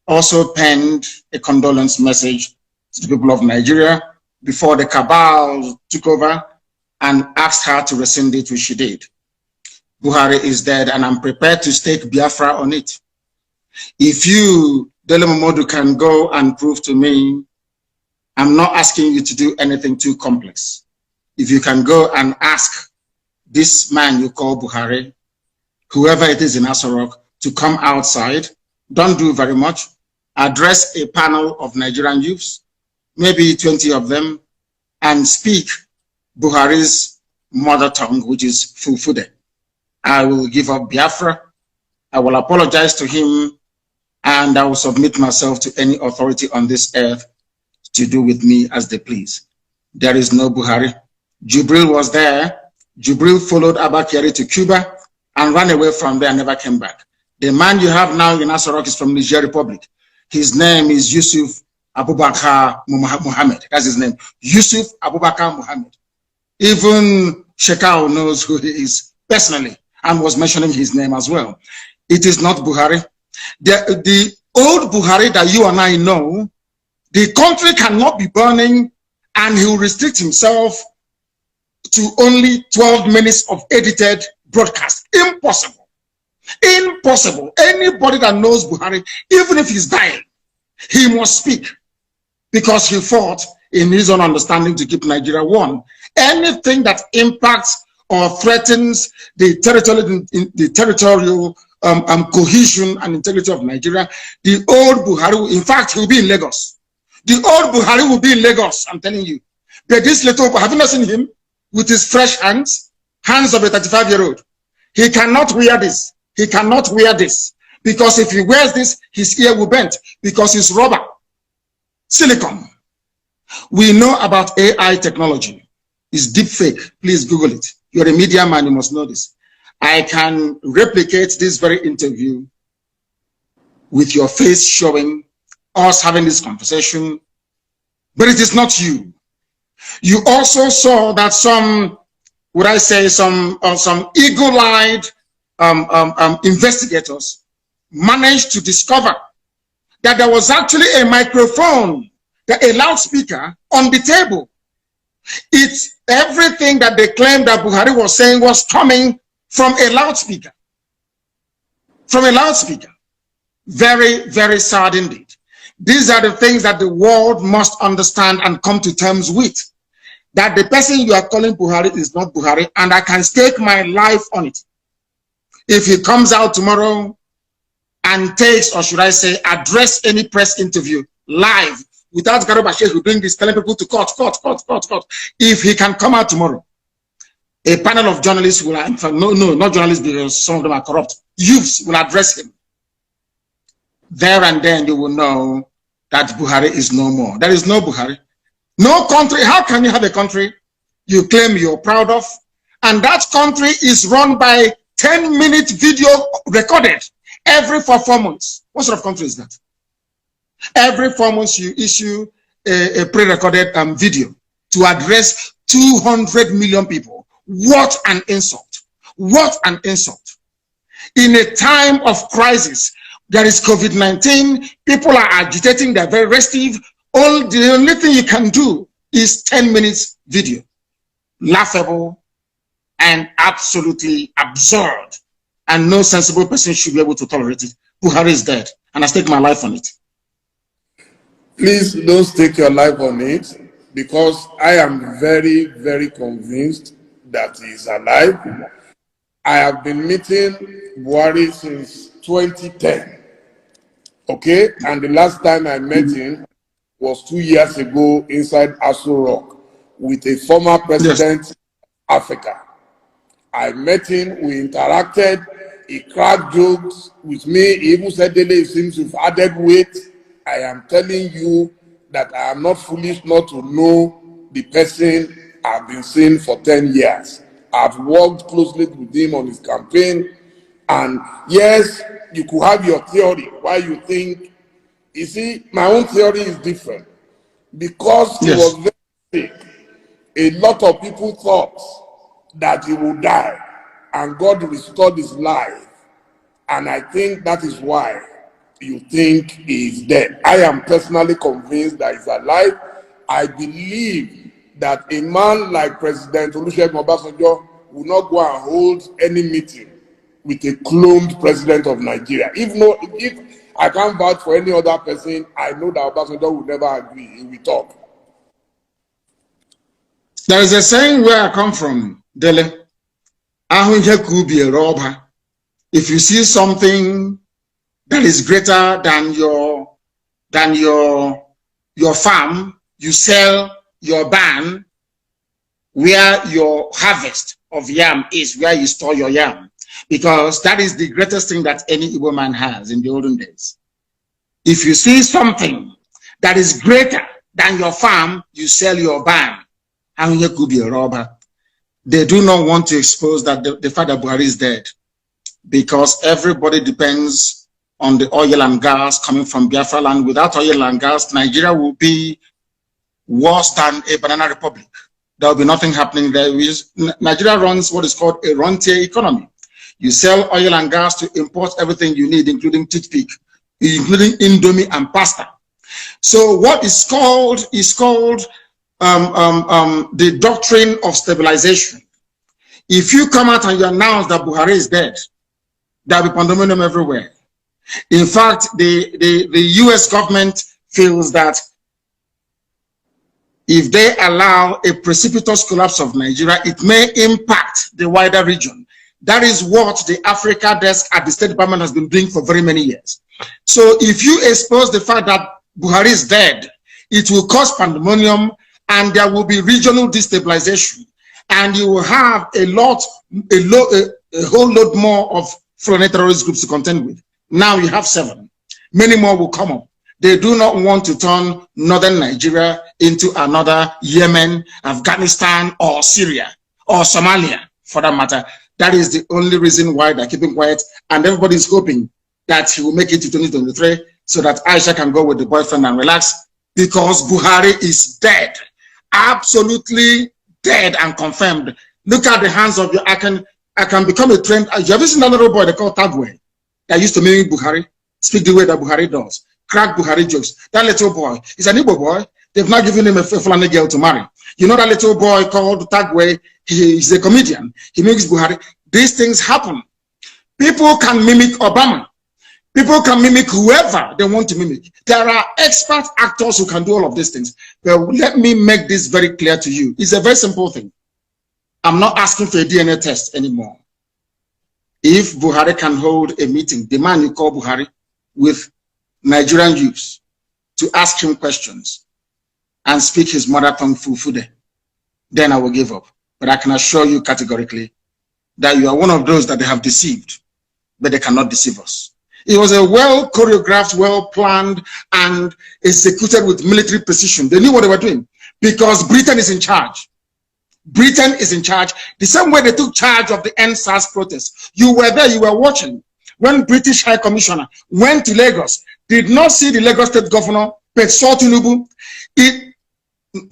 Speaker 2: also penned a condolence message to the people of Nigeria before the cabal took over and asked her to rescind it, which she did. Buhari is dead, and I'm prepared to stake Biafra on it. If you, Dele Momodu, can go and prove to me, I'm not asking you to do anything too complex. If you can go and ask this man you call Buhari, whoever it is in Asorok, to come outside, don't do very much, address a panel of Nigerian youths, maybe 20 of them, and speak Buhari's mother tongue, which is Fulfude. I will give up Biafra, I will apologize to him, and I will submit myself to any authority on this earth to do with me as they please. There is no Buhari. Jibril was there. Jibril followed Abba Kyari to Cuba and ran away from there and never came back. The man you have now in Asorok is from Niger Republic. His name is Yusuf Abubakar Muhammad. That's his name. Yusuf Abubakar Muhammad. Even Shekau knows who he is personally and was mentioning his name as well. It is not Buhari. The old Buhari that you and I know, the country cannot be burning and he will restrict himself to only 12 minutes of edited broadcast. Impossible. Impossible. Anybody that knows Buhari, even if he's dying, he must speak because he fought in his own understanding to keep Nigeria one. Anything that impacts or threatens the territorial cohesion and integrity of Nigeria, the old Buhari, in fact, he will be in Lagos. The old Buhari will be in Lagos, I'm telling you. But this little, have you not seen him with his fresh hands of a 35-year-old? He cannot wear this. He cannot wear this. Because if he wears this, his ear will bend. Because it's rubber. Silicon. We know about AI technology. It's deep fake. Please Google it. You're a media man, you must know this. I can replicate this very interview with your face showing us having this conversation, but it is not you. You also saw that some, would I say, some eagle-eyed investigators managed to discover that there was actually a microphone, a loudspeaker on the table. It's everything that they claimed that Buhari was saying was coming from a loudspeaker. From a loudspeaker. Very, very sad indeed. These are the things that the world must understand and come to terms with. That the person you are calling Buhari is not Buhari, and I can stake my life on it. If he comes out tomorrow and takes, or should I say, address any press interview live without Garba who doing this, telling people to cut. If he can come out tomorrow, a panel of journalists will, in fact, no, not journalists because some of them are corrupt, youths will address him. There and then you will know that Buhari is no more. There is no Buhari. No country. How can you have a country you claim you're proud of, and that country is run by 10-minute video recorded every 4 months? What sort of country is that? Every 4 months you issue a pre-recorded video to address 200 million people. What an insult. What an insult. In a time of crisis, there is COVID-19, people are agitating, they're very restive. The only thing you can do is 10 minutes video. Laughable and absolutely absurd. And no sensible person should be able to tolerate it. Buhari is dead, and I stake my life on it.
Speaker 3: Please don't stake your life on it, because I am very, very convinced that he is alive. I have been meeting Buhari since 2010. Okay, and the last time I met him was 2 years ago inside SH0CK with a former president of Africa. I met him, we interacted, he cracked jokes with me, he even said, Dele, seems you've added weight. I am telling you that I am not foolish not to know the person I've been seeing for 10 years. I've worked closely with him on his campaign, and yes, you could have your theory why you think. You see, my own theory is different. Because he was very sick, a lot of people thought that he would die, and God restored his life. And I think that is why you think he is dead. I am personally convinced that he's alive. I believe that a man like President Olusegun Obasanjo will not go and hold any meeting with a cloned president of Nigeria. If I can't vouch for any other person, I know that Obasanjo will never agree. He will talk.
Speaker 2: There is a saying where I come from, Dele. If you see something that is greater than your farm, you sell your barn where your harvest of yam is, where you store your yam. Because that is the greatest thing that any Igbo man has in the olden days. If you see something that is greater than your farm, you sell your barn. And you could be a robber. They do not want to expose that the fact that Buhari is dead, because everybody depends on the oil and gas coming from Biafra land. Without oil and gas, Nigeria will be worse than a banana republic. There will be nothing happening there. Nigeria runs what is called a rentier economy. You sell oil and gas to import everything you need, including toothpick, including Indomie and pasta. So what is called the doctrine of stabilization. If you come out and you announce that Buhari is dead, there will be pandemonium everywhere. In fact, the US government feels that if they allow a precipitous collapse of Nigeria, it may impact the wider region. That is what the Africa desk at the State Department has been doing for very many years. So if you expose the fact that Buhari is dead, it will cause pandemonium and there will be regional destabilization. And you will have a whole load more of foreign terrorist groups to contend with. Now you have 7. Many more will come up. They do not want to turn northern Nigeria into another Yemen, Afghanistan, or Syria, or Somalia, for that matter. That is the only reason why they're keeping quiet. And everybody is hoping that he will make it to 2023 so that Aisha can go with the boyfriend and relax, because Buhari is dead. Absolutely dead and confirmed. Look at the hands of your, I can become a trained. You ever seen that little boy they call Tagwe that used to mimic Buhari, speak the way that Buhari does, crack Buhari jokes? That little boy is an Igbo boy. They've not given him a Fulani girl to marry. You know that little boy called Tagwe, he's a comedian. He mimics Buhari. These things happen. People can mimic Obama. People can mimic whoever they want to mimic. There are expert actors who can do all of these things. But let me make this very clear to you. It's a very simple thing. I'm not asking for a DNA test anymore. If Buhari can hold a meeting, the man you call Buhari, with Nigerian youths to ask him questions and speak his mother tongue Fufude, then I will give up. But I can assure you categorically that you are one of those that they have deceived, but they cannot deceive us. It was a well choreographed, well planned, and executed with military precision. They knew what they were doing because Britain is in charge. Britain is in charge. The same way they took charge of the NSAS protests. You were there, you were watching. When British High Commissioner went to Lagos, did not see the Lagos State Governor, but saw Tinubu. It,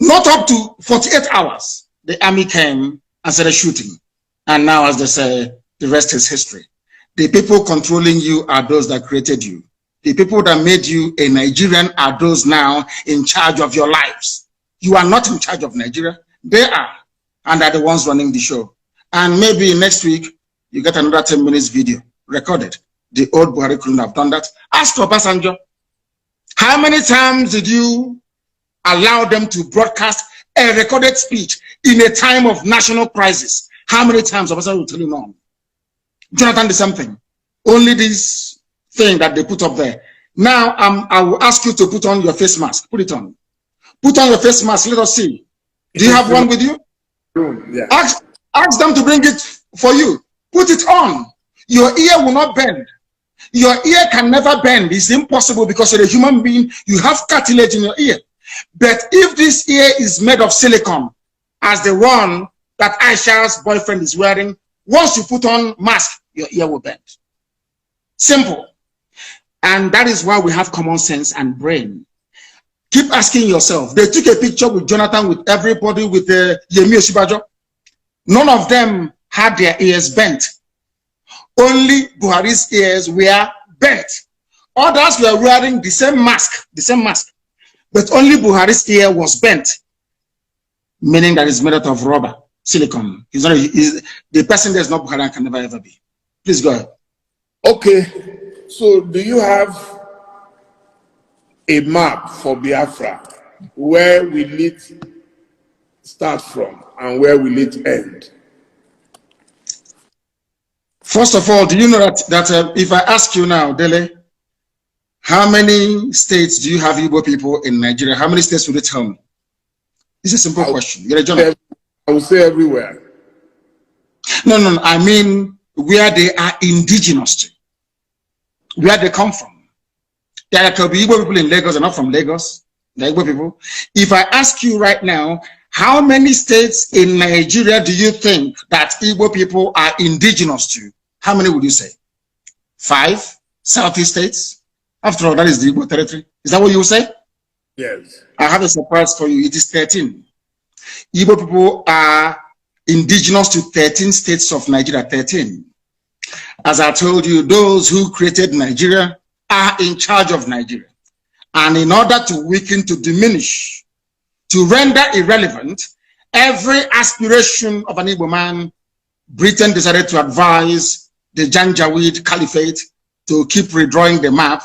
Speaker 2: not up to 48 hours, the army came and started shooting. And now, as they say, the rest is history. The people controlling you are those that created you. The people that made you a Nigerian are those now in charge of your lives. You are not in charge of Nigeria. They are. And are the ones running the show. And maybe next week, you get another 10 minutes video recorded. The old Buhari couldn't have done that. Ask Obasanjo, how many times did you allow them to broadcast a recorded speech in a time of national crisis? How many times? Obasanjo will tell you no. Jonathan did something. Only this thing that they put up there. Now, I will ask you to put on your face mask. Put it on. Put on your face mask. Let us see. Do you have one with you?
Speaker 3: Yeah.
Speaker 2: Ask them to bring it for you. Put it on. Your ear will not bend. Your ear can never bend. It's impossible because you're a human being. You have cartilage in your ear. But if this ear is made of silicone, as the one that Aisha's boyfriend is wearing, once you put on mask, your ear will bend. Simple. And that is why we have common sense and brain. Keep asking yourself. They took a picture with Jonathan, with everybody, with Yemi Osinbajo. None of them had their ears bent. Only Buhari's ears were bent. Others were wearing the same mask, but only Buhari's ear was bent, meaning that it's made out of rubber, silicone. He's not the person that's not Buhari can never ever be. Please go ahead.
Speaker 3: Okay, so do you have a map for Biafra? Where will it start from and where will it end?
Speaker 2: First of all, do you know that if I ask you now, Dele, how many states do you have Igbo people in Nigeria? How many states will you tell me? It's a simple question.
Speaker 3: I will say everywhere.
Speaker 2: No. I mean where they are indigenous to, where they come from. There could be Igbo people in Lagos. They're not from Lagos. They're Igbo people. If I ask you right now, how many states in Nigeria do you think that Igbo people are indigenous to? How many would you say? 5? southeast states. After all, that is the Igbo territory. Is that what you say?
Speaker 3: Yes.
Speaker 2: I have a surprise for you. It is 13. Igbo people are indigenous to 13 states of Nigeria, 13. As I told you, those who created Nigeria are in charge of Nigeria. And in order to weaken, to diminish, to render irrelevant every aspiration of an Igbo man, Britain decided to advise the Janjaweed Caliphate to keep redrawing the map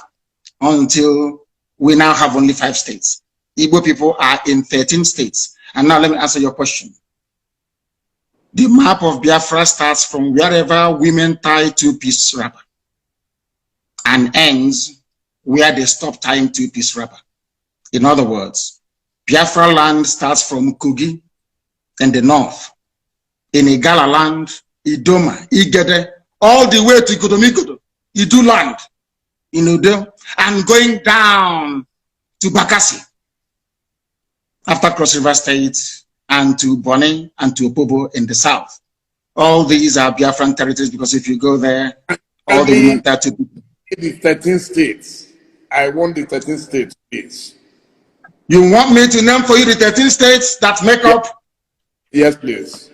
Speaker 2: until we now have only 5 states. Igbo people are in 13 states. And now let me answer your question. The map of Biafra starts from wherever women tie 2-piece wrapper and ends where they stop tying 2-piece wrapper. In other words, Biafra land starts from Kogi in the north, in Igala land, Idoma, Igede, all the way to Ikodomikodo, Idu land, in Udo, and going down to Bakassi, after Cross River State, and to Bonny and to Opobo in the south. All these are Biafran territories because if you go there, all the
Speaker 3: 13 states. I want the 13 states, please.
Speaker 2: You want me to name for you the 13 states that make up?
Speaker 3: Yes, please.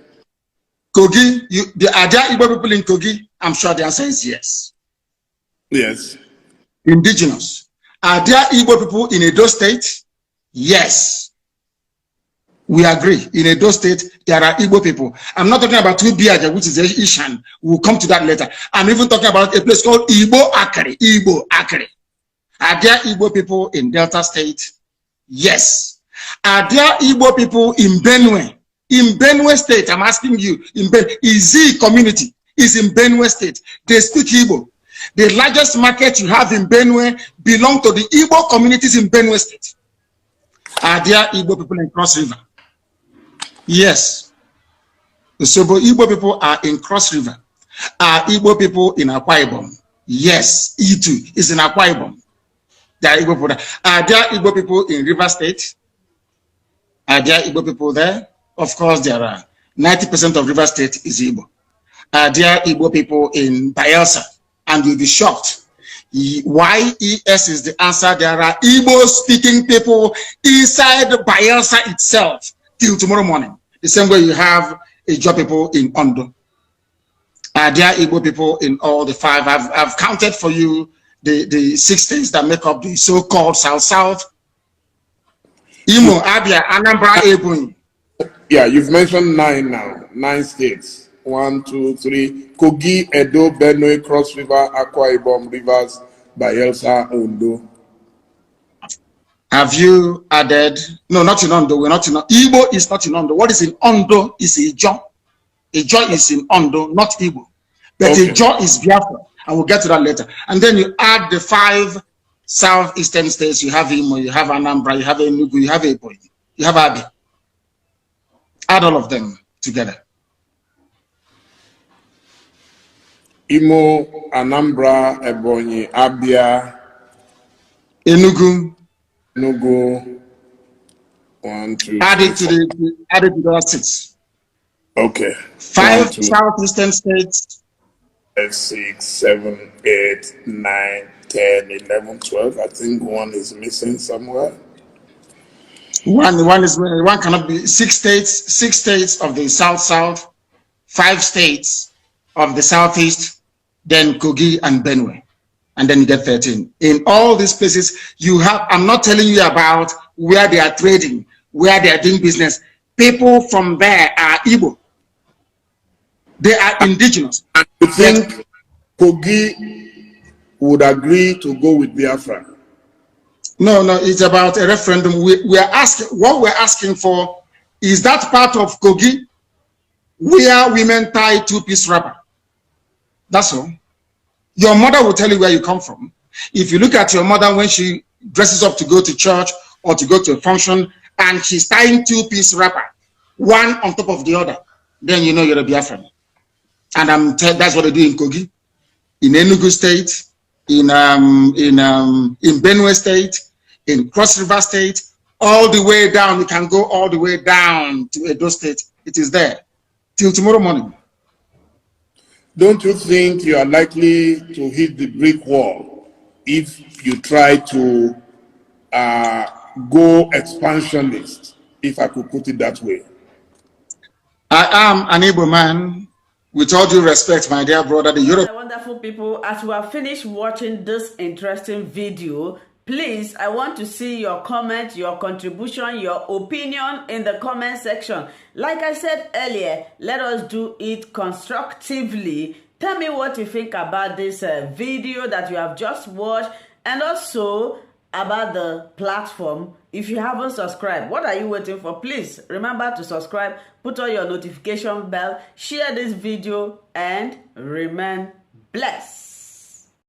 Speaker 2: Kogi, are there Igbo people in Kogi? I'm sure the answer is yes.
Speaker 3: Yes.
Speaker 2: Indigenous. Are there Igbo people in Edo State? Yes. We agree. In Edo State, there are Igbo people. I'm not talking about Tubiaja, which is Ishan. We'll come to that later. I'm even talking about a place called Igbo Akari. Igbo Akari. Are there Igbo people in Delta State? Yes. Are there Igbo people in Benue? In Benue State, I'm asking you, in Izi community is in Benue State. They speak Igbo. The largest market you have in Benue belong to the Igbo communities in Benue State. Are there Igbo people in Cross River? Yes. So Igbo people are in Cross River. Are Igbo people in Akwa Ibom? Yes. E2 is in Akwa Ibom. There are Igbo people there. Are there Igbo people in River State? Are there Igbo people there? Of course there are. 90% of River State is Igbo. Are there Igbo people in Bayelsa? And you'll be shocked. YES is the answer. There are Igbo speaking people inside Bayelsa itself till tomorrow morning. The same way you have Igbo people in Ondo. Are there Igbo people in all the 5? I've counted for you the 6 states that make up the so-called South. Imo, Abia, Anambra, Ebonyi.
Speaker 3: Yeah, you've mentioned 9 now. 9 states. 1, 2, 3. Kogi, Edo, Benue, Cross River, Akwa Ibom, Rivers, Bayelsa, Ondo.
Speaker 2: Have you added? No, not in Ondo. We're not in Ondo. Igbo is not in Ondo. What is in Ondo is Ijo. Ijo is in Ondo, not Igbo. But okay. Ijo is Biafra. And we'll get to that later. And then you add the 5 southeastern states. You have Imo, you have Anambra, you have Enugu, you have Ebonyi, you have Abia. Add all of them together.
Speaker 3: Imo, Anambra, Ebonyi, Abia,
Speaker 2: Enugu.
Speaker 3: 1, 2.
Speaker 2: Add it to the other 6.
Speaker 3: Okay.
Speaker 2: 5 southeastern states.
Speaker 3: 6, 7, 8, 9, 10, 11, 12. I think one is missing somewhere.
Speaker 2: One cannot be 6 states. 6 states of the South, 5 states of the Southeast, then Kogi and Benue, and then you get 13. In all these places, you have. I'm not telling you about where they are trading, where they are doing business. People from there are Igbo. They are indigenous.
Speaker 3: And you think Kogi would agree to go with Biafra?
Speaker 2: No, it's about a referendum. We are asking, what we're asking for is that part of Kogi where women tie 2-piece wrapper. That's all. Your mother will tell you where you come from. If you look at your mother when she dresses up to go to church or to go to a function and she's tying 2-piece wrapper, one on top of the other, then you know you're a Biafran. And that's what they do in Kogi, in Enugu State, in Benue State, in Cross River State, all the way down. You can go all the way down to Edo State. It is there till tomorrow morning.
Speaker 3: Don't you think you are likely to hit the brick wall if you try to go expansionist, if I could put it that way.
Speaker 2: I am an Igbo man. With all due respect, my dear brother, the Europe.
Speaker 1: Wonderful people, as we have finished watching this interesting video, please, I want to see your comment, your contribution, your opinion in the comment section. Like I said earlier, let us do it constructively. Tell me what you think about this video that you have just watched, and also about the platform. If you haven't subscribed, what are you waiting for? Please remember to subscribe, put on your notification bell, share this video, and remain blessed.